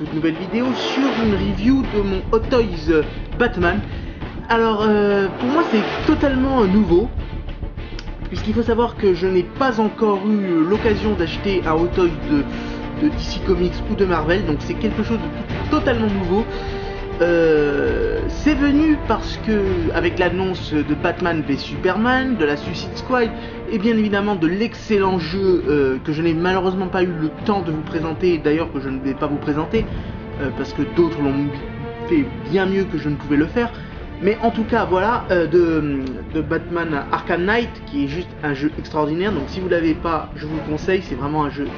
toute nouvelle vidéo sur une review de mon Hot Toys Batman. Alors pour moi c'est totalement nouveau, puisqu'il faut savoir que je n'ai pas encore eu l'occasion d'acheter un Hot Toys de DC Comics ou de Marvel, donc c'est quelque chose de totalement nouveau. C'est venu parce que, avec l'annonce de Batman v Superman, de la Suicide Squad, et bien évidemment de l'excellent jeu que je n'ai malheureusement pas eu le temps de vous présenter, d'ailleurs que je ne vais pas vous présenter, parce que d'autres l'ont fait bien mieux que je ne pouvais le faire. Mais en tout cas, voilà, de Batman Arkham Knight, qui est juste un jeu extraordinaire. Donc si vous ne l'avez pas, je vous le conseille, c'est vraiment un jeu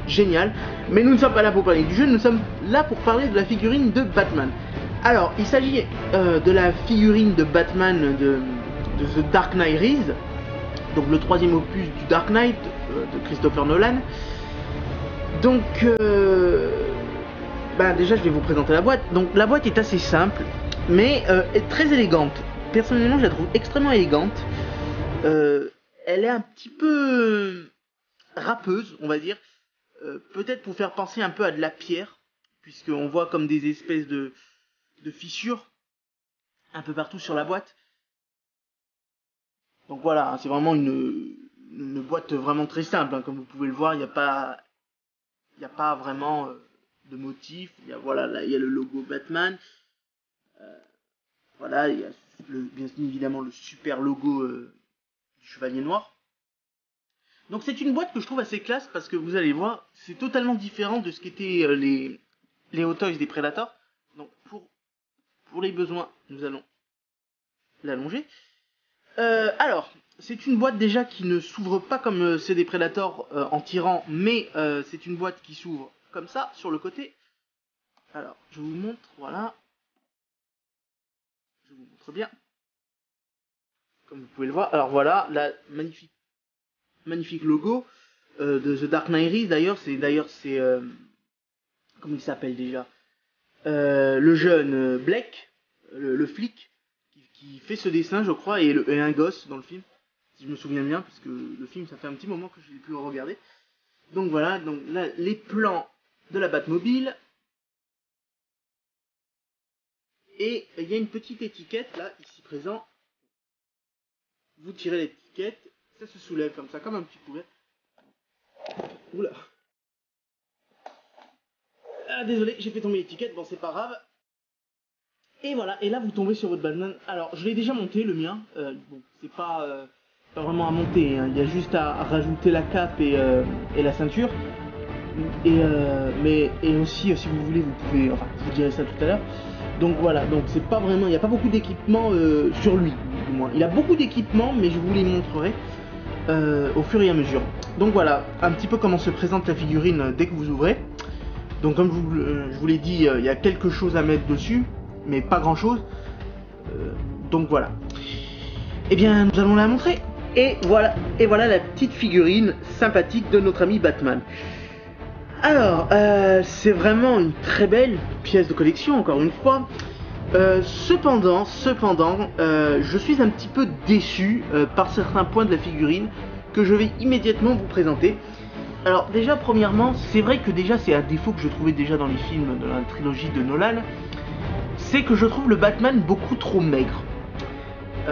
génial. Mais nous ne sommes pas là pour parler du jeu, nous sommes là pour parler de la figurine de Batman. Alors, il s'agit de la figurine de Batman de The Dark Knight Rises, donc le troisième opus du Dark Knight de Christopher Nolan. Donc, déjà je vais vous présenter la boîte. Donc la boîte est assez simple, mais est très élégante. Personnellement, je la trouve extrêmement élégante. Elle est un petit peu râpeuse, on va dire. Peut-être pour faire penser un peu à de la pierre, puisqu'on voit comme des espèces de fissures un peu partout sur la boîte. Donc voilà, c'est vraiment une boîte vraiment très simple, hein. Comme vous pouvez le voir, il n'y a pas vraiment de motif. Voilà, là, il y a le logo Batman. Voilà, il y a bien évidemment le super logo du Chevalier Noir. Donc c'est une boîte que je trouve assez classe, parce que vous allez voir, c'est totalement différent de ce qu'étaient les Hot Toys des Predators. Donc pour les besoins, nous allons l'allonger. Alors, c'est une boîte déjà qui ne s'ouvre pas comme c'est des Predators en tirant, mais c'est une boîte qui s'ouvre comme ça, sur le côté. Alors, je vous montre, voilà. Je vous montre bien. Comme vous pouvez le voir. Alors voilà, la magnifique logo de The Dark Knight Rises. D'ailleurs, c'est comment il s'appelle déjà, le jeune Blake, le flic, qui fait ce dessin, je crois, et un gosse dans le film, si je me souviens bien, parce que le film, ça fait un petit moment que je l'ai plus regardé. Donc voilà, donc là, les plans de la Batmobile. Et il y a une petite étiquette, là, ici présent. Vous tirez l'étiquette, ça se soulève comme ça, comme un petit poulet. Oula. Ah, désolé, j'ai fait tomber l'étiquette, bon, c'est pas grave. Et voilà, et là vous tombez sur votre Batman. Alors je l'ai déjà monté, le mien. Bon, c'est pas vraiment à monter, hein. Il y a juste à rajouter la cape et la ceinture. Mais aussi, si vous voulez, vous pouvez, enfin je vous dirai ça tout à l'heure. Donc voilà, donc c'est pas vraiment, il n'y a pas beaucoup d'équipement sur lui, du moins. Il a beaucoup d'équipement, mais je vous les montrerai au fur et à mesure. Donc voilà, un petit peu comment se présente la figurine dès que vous ouvrez. Donc comme je vous l'ai dit, il y a quelque chose à mettre dessus, mais pas grand chose. Donc voilà. Et bien nous allons la montrer. Et voilà la petite figurine sympathique de notre ami Batman. Alors c'est vraiment une très belle pièce de collection, encore une fois. Cependant, je suis un petit peu déçu par certains points de la figurine que je vais immédiatement vous présenter. Alors déjà, premièrement, c'est vrai que déjà c'est un défaut que je trouvais déjà dans les films de la trilogie de Nolan, c'est que je trouve le Batman beaucoup trop maigre.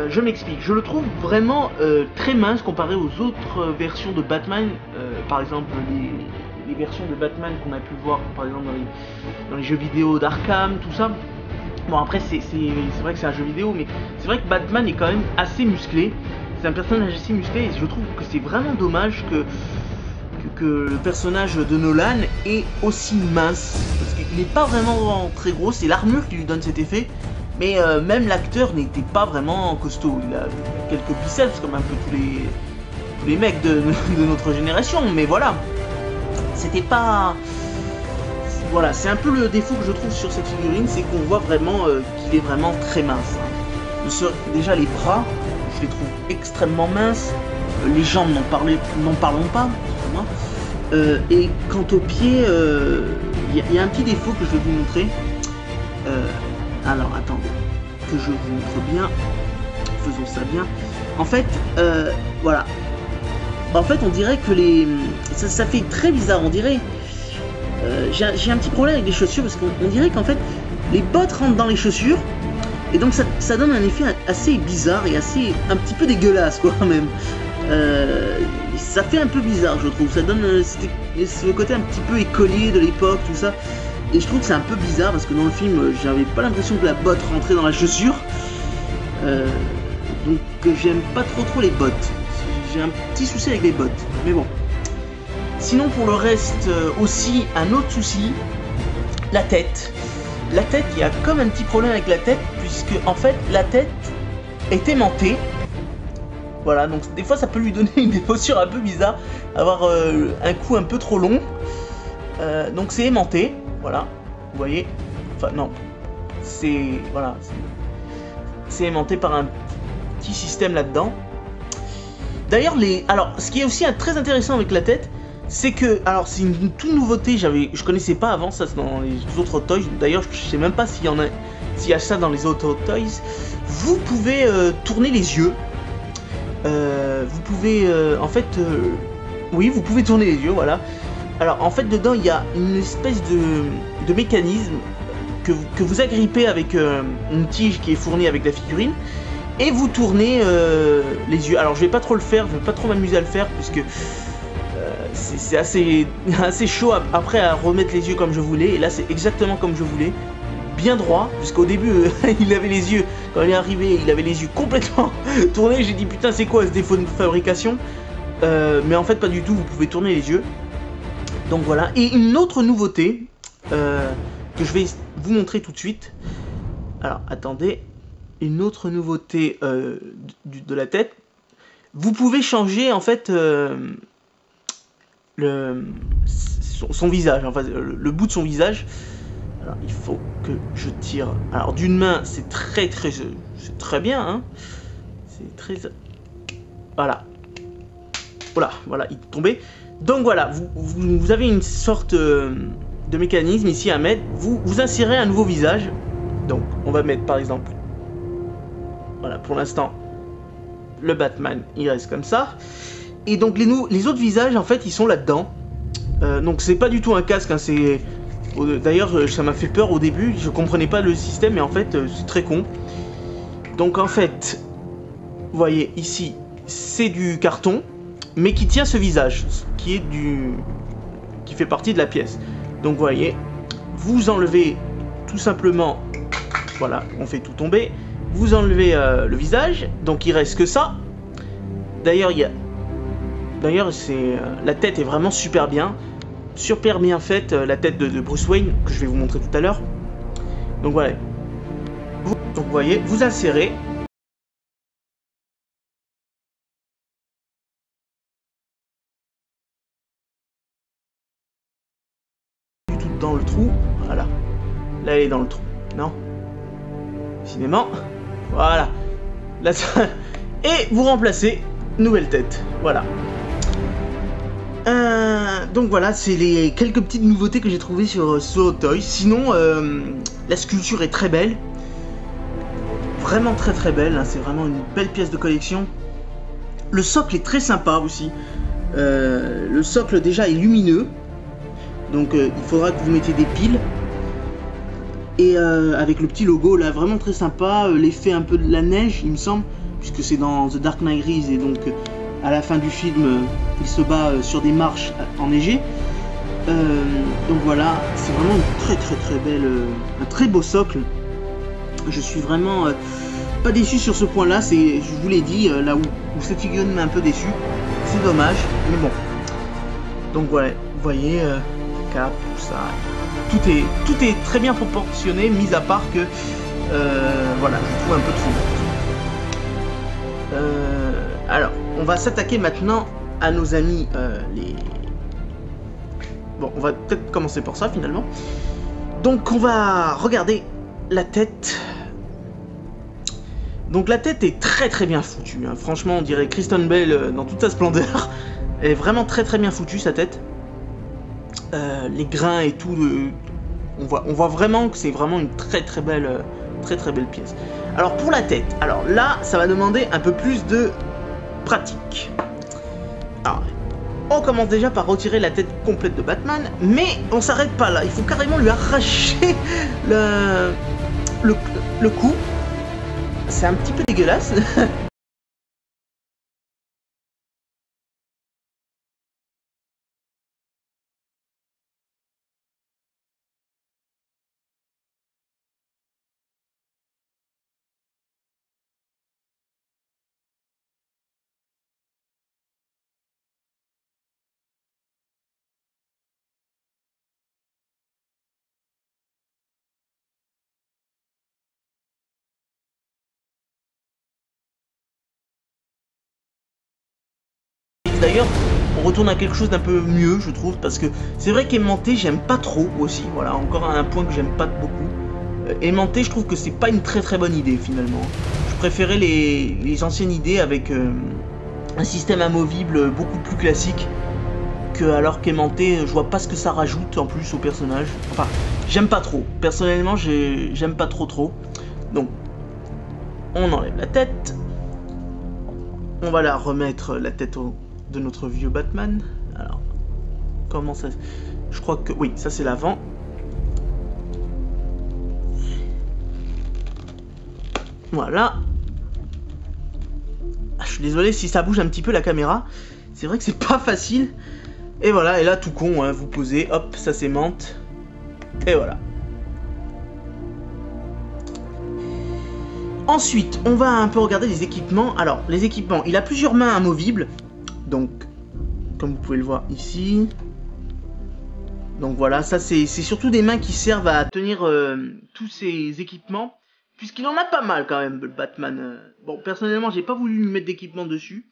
Je m'explique, je le trouve vraiment très mince comparé aux autres versions de Batman, par exemple les versions de Batman qu'on a pu voir par exemple dans les jeux vidéo d'Arkham, tout ça. Bon après c'est vrai que c'est un jeu vidéo, mais c'est vrai que Batman est quand même assez musclé, c'est un personnage assez musclé, et je trouve que c'est vraiment dommage que le personnage de Nolan est aussi mince, parce qu'il n'est pas vraiment très gros, c'est l'armure qui lui donne cet effet, mais même l'acteur n'était pas vraiment costaud, il a quelques biceps comme un peu tous les mecs de notre génération, mais voilà, c'était pas... Voilà, c'est un peu le défaut que je trouve sur cette figurine, c'est qu'on voit vraiment qu'il est vraiment très mince. Déjà les bras, je les trouve extrêmement minces, les jambes n'en parlons pas. Et quant aux pieds, il y a un petit défaut que je vais vous montrer. Alors attendez, que je vous montre bien. Faisons ça bien. En fait, voilà. En fait, on dirait que ça fait très bizarre. On dirait j'ai un petit problème avec les chaussures parce qu'on dirait qu'en fait les bottes rentrent dans les chaussures et donc ça donne un effet assez bizarre et assez un petit peu dégueulasse quoi quand même. Ça fait un peu bizarre je trouve, ça donne le côté un petit peu écolier de l'époque tout ça et je trouve que c'est un peu bizarre parce que dans le film j'avais pas l'impression que la botte rentrait dans la chaussure donc j'aime pas trop les bottes, j'ai un petit souci avec les bottes mais bon. Sinon pour le reste aussi un autre souci, la tête. La tête, il y a comme un petit problème avec la tête puisque en fait la tête est aimantée. Voilà, donc des fois ça peut lui donner des postures un peu bizarres, avoir un cou un peu trop long. Donc c'est aimanté, voilà, vous voyez. Enfin non, c'est voilà, c'est aimanté par un petit système là-dedans. D'ailleurs alors ce qui est aussi très intéressant avec la tête, c'est que, alors c'est une toute nouveauté, je connaissais pas avant ça dans les autres toys. D'ailleurs je sais même pas s'il y a ça dans les autres toys. Vous pouvez tourner les yeux. Vous pouvez en fait oui vous pouvez tourner les yeux, voilà. Alors en fait dedans il y a une espèce de mécanisme que vous agrippez avec une tige qui est fournie avec la figurine et vous tournez les yeux. Alors je vais pas trop le faire, je vais pas trop m'amuser à le faire puisque c'est assez chaud après à remettre les yeux comme je voulais, et là c'est exactement comme je voulais, bien droit, puisqu'au début il avait les yeux, quand il est arrivé il avait les yeux complètement tournés, j'ai dit putain c'est quoi ce défaut de fabrication, mais en fait pas du tout, vous pouvez tourner les yeux, donc voilà. Et une autre nouveauté que je vais vous montrer tout de suite, alors attendez, une autre nouveauté de la tête, vous pouvez changer en fait son visage, enfin le bout de son visage. Alors il faut que je tire. Alors d'une main c'est très bien hein. C'est très... Voilà. Voilà, il est tombé. Donc voilà, vous avez une sorte de mécanisme ici à mettre. Vous insérez un nouveau visage. Donc on va mettre par exemple, voilà, pour l'instant le Batman il reste comme ça. Et donc les autres visages en fait ils sont là-dedans. Donc c'est pas du tout un casque hein, c'est... D'ailleurs ça m'a fait peur au début, je comprenais pas le système mais en fait c'est très con. Donc en fait, vous voyez ici c'est du carton mais qui tient ce visage, qui fait partie de la pièce. Donc vous voyez, vous enlevez tout simplement, voilà, on fait tout tomber, vous enlevez le visage, donc il reste que ça. D'ailleurs la tête est vraiment super bien faite, la tête de Bruce Wayne que je vais vous montrer tout à l'heure. Donc voilà, donc vous voyez, vous insérez. Tout dans le trou, voilà. Là elle est dans le trou, non? Décidément, voilà. Là, ça... Et vous remplacez nouvelle tête, voilà. Donc voilà, c'est les quelques petites nouveautés que j'ai trouvées sur Toys. Sinon, la sculpture est très belle. Vraiment très belle, hein. C'est vraiment une belle pièce de collection. Le socle est très sympa aussi. Le socle déjà est lumineux. Donc il faudra que vous mettiez des piles. Et avec le petit logo là, vraiment très sympa. L'effet un peu de la neige, il me semble. Puisque c'est dans The Dark Knight Rises et donc... à la fin du film, il se bat sur des marches enneigées. Donc voilà, c'est vraiment une très belle, un très beau socle. Je suis vraiment pas déçu sur ce point-là. Je vous l'ai dit, là où cette figurine m'a un peu déçu. C'est dommage, mais bon. Donc voilà, vous voyez, cap, tout ça. Tout est très bien proportionné, mis à part que, voilà, je trouve un peu trop. Alors, on va s'attaquer maintenant à nos amis Bon, on va peut-être commencer par ça finalement. Donc on va regarder la tête. Donc la tête est très bien foutue, hein. Franchement on dirait Kristen Bell dans toute sa splendeur. Elle est vraiment très bien foutue sa tête. Les grains et tout, on voit vraiment que c'est vraiment une très belle pièce. Alors pour la tête, alors là ça va demander un peu plus de pratique. Alors, On commence déjà par retirer la tête complète de Batman, mais on s'arrête pas là, il faut carrément lui arracher le cou. C'est un petit peu dégueulasse. D'ailleurs, on retourne à quelque chose d'un peu mieux, je trouve, parce que c'est vrai qu'aimanté, j'aime pas trop aussi. Voilà, encore un point que j'aime pas beaucoup. Aimanté, je trouve que c'est pas une très bonne idée finalement. Je préférais les anciennes idées avec un système amovible beaucoup plus classique. Alors qu'aimanté, je vois pas ce que ça rajoute en plus au personnage. Enfin, j'aime pas trop. Personnellement, j'aime pas trop. Donc, on enlève la tête. On va la remettre la tête de notre vieux Batman. Alors, comment ça... Je crois que... Oui, ça c'est l'avant. Voilà. Ah, je suis désolé si ça bouge un petit peu la caméra. C'est vrai que c'est pas facile. Et voilà, et là tout con, hein, vous posez, hop, ça s'aimante. Et voilà. Ensuite, on va un peu regarder les équipements. Alors, les équipements, il a plusieurs mains amovibles. Donc, comme vous pouvez le voir ici. Donc voilà, ça c'est surtout des mains qui servent à tenir tous ces équipements. Puisqu'il en a pas mal quand même, le Batman. Bon, personnellement, j'ai pas voulu lui mettre d'équipement dessus.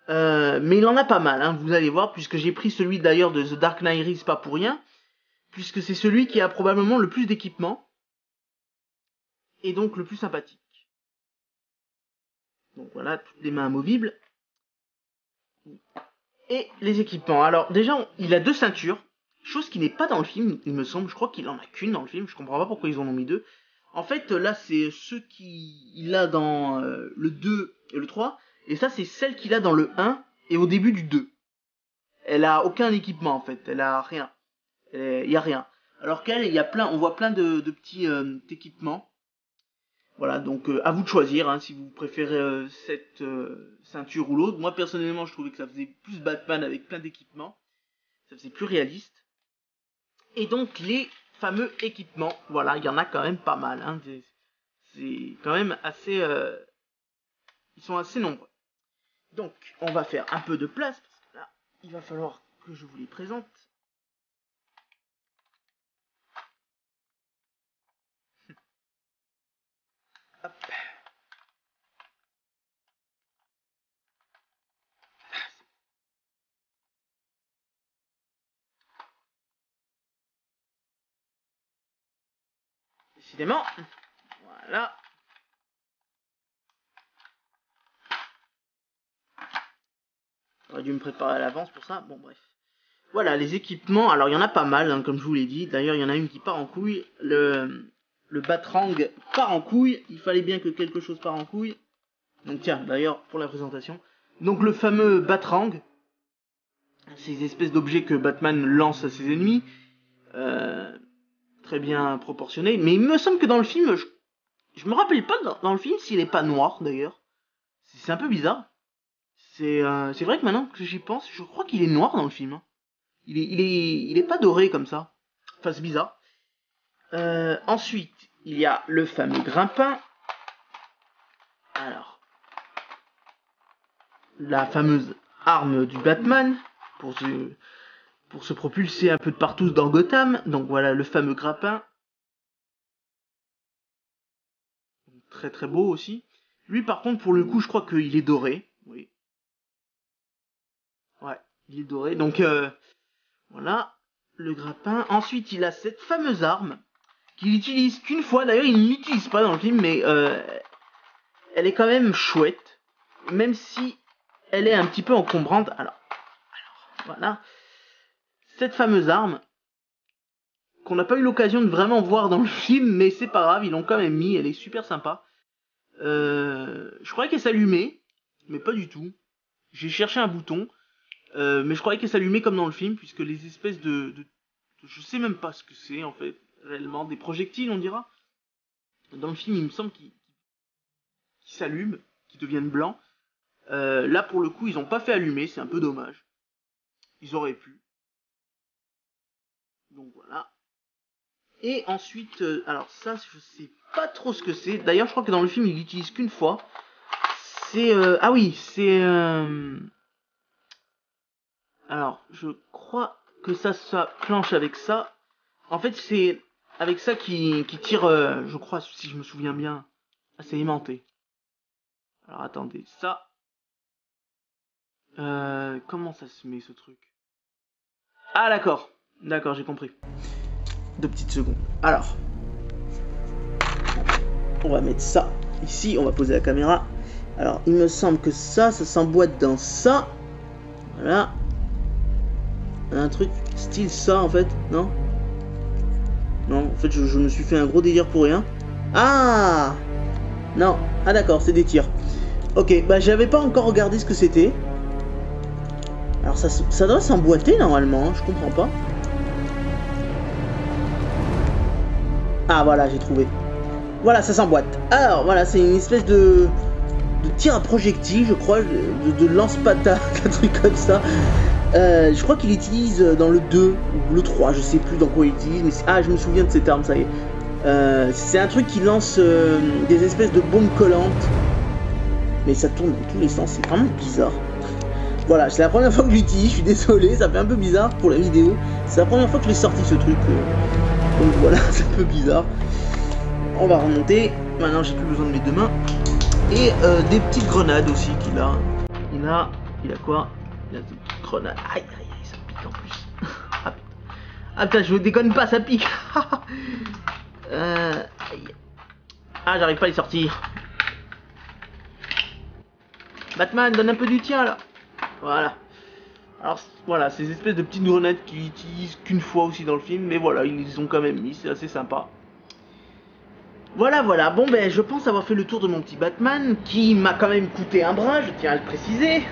Mais il en a pas mal, hein, vous allez voir, puisque j'ai pris celui d'ailleurs de The Dark Knight Rises pas pour rien. Puisque c'est celui qui a probablement le plus d'équipements. Et donc le plus sympathique. Donc voilà, toutes les mains amovibles. Et les équipements. Alors déjà, il a 2 ceintures. Chose qui n'est pas dans le film, il me semble. Je crois qu'il en a qu'une dans le film. Je comprends pas pourquoi ils en ont mis 2. En fait, là, c'est ceux qu'il a dans le 2 et le 3. Et ça, c'est celle qu'il a dans le 1 et au début du 2. Elle a aucun équipement, en fait. Elle a rien. Il y a rien. Alors qu'elle, il y a plein, on voit plein de petits équipements. Voilà, donc à vous de choisir, hein, si vous préférez cette ceinture ou l'autre. Moi, personnellement, je trouvais que ça faisait plus Batman avec plein d'équipements. Ça faisait plus réaliste. Et donc, les fameux équipements, voilà, il y en a quand même pas mal. Hein, c'est quand même assez... ils sont assez nombreux. Donc, on va faire un peu de place, parce que là, il va falloir que je vous les présente. Hop. Décidément. Voilà. J'aurais dû me préparer à l'avance pour ça. Bon, bref. Voilà, les équipements. Alors, il y en a pas mal, hein, comme je vous l'ai dit. D'ailleurs, il y en a une qui part en couille. Le Batrang part en couille. Il fallait bien que quelque chose part en couille. Donc, tiens, d'ailleurs, pour la présentation. Donc, le fameux Batrang. Ces espèces d'objets que Batman lance à ses ennemis. Très bien proportionné. Mais il me semble que dans le film, je me rappelle pas dans le film s'il est pas noir, d'ailleurs. C'est un peu bizarre. C'est vrai que maintenant que j'y pense, je crois qu'il est noir dans le film. Hein. Il est pas doré comme ça. Enfin, c'est bizarre. Ensuite, il y a le fameux grimpin. Alors, la fameuse arme du Batman pour se propulser un peu de partout dans Gotham. Donc voilà, le fameux grimpin. Très beau aussi. Lui, par contre, pour le coup, je crois qu'il est doré. Oui. Ouais, il est doré. Donc, voilà, le grappin. Ensuite, il a cette fameuse arme qu'il utilise qu'une fois. D'ailleurs, il ne l'utilise pas dans le film, mais elle est quand même chouette. Même si elle est un petit peu encombrante. Alors voilà. Cette fameuse arme qu'on n'a pas eu l'occasion de vraiment voir dans le film, mais c'est pas grave, ils l'ont quand même mis. Elle est super sympa. Je croyais qu'elle s'allumait, mais pas du tout. J'ai cherché un bouton. Mais je croyais qu'elle s'allumait comme dans le film, puisque les espèces je sais même pas ce que c'est en fait, réellement, des projectiles on dira. Dans le film il me semble qu'ils s'allument, qu'ils deviennent blancs. Là pour le coup ils ont pas fait allumer, c'est un peu dommage. Ils auraient pu. Donc voilà. Et ensuite, alors ça je sais pas trop ce que c'est. D'ailleurs je crois que dans le film il l'utilise qu'une fois. C'est... ah oui, c'est... Alors, je crois que ça clenche avec ça. En fait, c'est avec ça qui tire, je crois, si je me souviens bien. Ah, c'est aimanté. Alors, attendez, ça... comment ça se met, ce truc? Ah, d'accord. D'accord, j'ai compris. 2 petites secondes. Alors, on va mettre ça ici, on va poser la caméra. Alors, il me semble que ça s'emboîte dans ça. Voilà. Un truc style ça, en fait, non? Non, en fait, je me suis fait un gros délire pour rien. Ah! Non. Ah d'accord, c'est des tirs. Ok, bah j'avais pas encore regardé ce que c'était. Alors ça doit s'emboîter normalement, hein, je comprends pas. Ah voilà, j'ai trouvé. Voilà, ça s'emboîte. Alors voilà, c'est une espèce de tir à projectile, je crois, de lance-patate, un truc comme ça. Je crois qu'il utilise dans le 2 ou le 3, je sais plus dans quoi il utilise, mais ah, je me souviens de cette arme, ça y est. C'est un truc qui lance des espèces de bombes collantes. Mais ça tourne dans tous les sens, c'est vraiment bizarre. Voilà, c'est la première fois que je l'utilise, je suis désolé, ça fait un peu bizarre pour la vidéo. C'est la première fois que je l'ai sorti ce truc. Donc voilà, c'est un peu bizarre. On va remonter. Maintenant, j'ai plus besoin de mes 2 mains. Et des petites grenades aussi qu'il a. Il a quoi? Il a des petites grenades. Aïe, aïe, aïe, ça pique en plus. Ah putain, je déconne pas, ça pique. Ah, j'arrive pas à les sortir. Batman, donne un peu du tien là. Voilà. Alors voilà, ces espèces de petites grenades qu'ils utilisent qu'une fois aussi dans le film, mais voilà, ils les ont quand même mis, c'est assez sympa. Voilà, voilà, bon ben je pense avoir fait le tour de mon petit Batman, qui m'a quand même coûté un bras, je tiens à le préciser,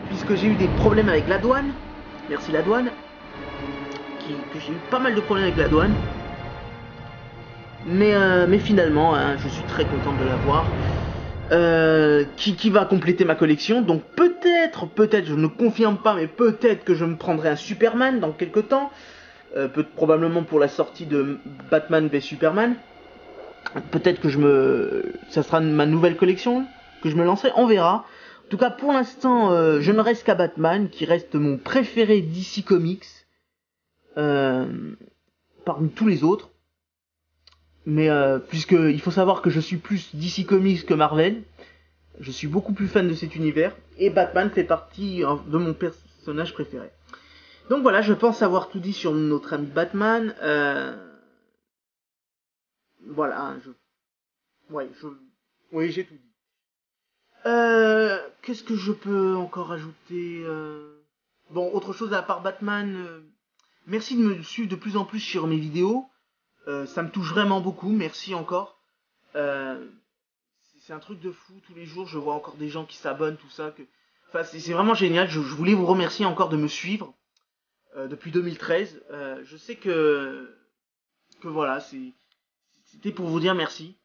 puisque j'ai eu des problèmes avec la douane, merci la douane, que j'ai eu pas mal de problèmes avec la douane, mais finalement, hein, je suis très content de l'avoir. Qui va compléter ma collection. Donc peut-être, je ne confirme pas, mais peut-être que je me prendrai un Superman dans quelques temps. Probablement pour la sortie de Batman v Superman. Peut-être que ça sera ma nouvelle collection que je me lancerai, on verra. En tout cas, pour l'instant, je ne reste qu'à Batman, qui reste mon préféré DC Comics parmi tous les autres. Mais puisque il faut savoir que je suis plus DC Comics que Marvel, je suis beaucoup plus fan de cet univers, et Batman fait partie de mon personnage préféré. Donc voilà, je pense avoir tout dit sur notre ami Batman. Voilà, oui, j'ai tout dit. Qu'est-ce que je peux encore ajouter Bon, autre chose à part Batman, merci de me suivre de plus en plus sur mes vidéos. Ça me touche vraiment beaucoup, merci encore. C'est un truc de fou, tous les jours je vois encore des gens qui s'abonnent, tout ça. Enfin, c'est vraiment génial, je voulais vous remercier encore de me suivre depuis 2013. Je sais que voilà, c'était pour vous dire merci.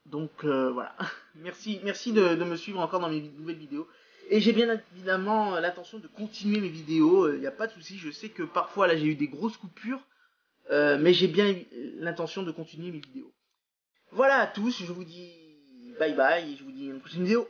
Donc voilà, merci de me suivre encore dans mes nouvelles vidéos. Et j'ai bien évidemment l'intention de continuer mes vidéos, il n'y a pas de souci. Je sais que parfois là j'ai eu des grosses coupures, mais j'ai bien l'intention de continuer mes vidéos. Voilà à tous, je vous dis bye bye et je vous dis à une prochaine vidéo.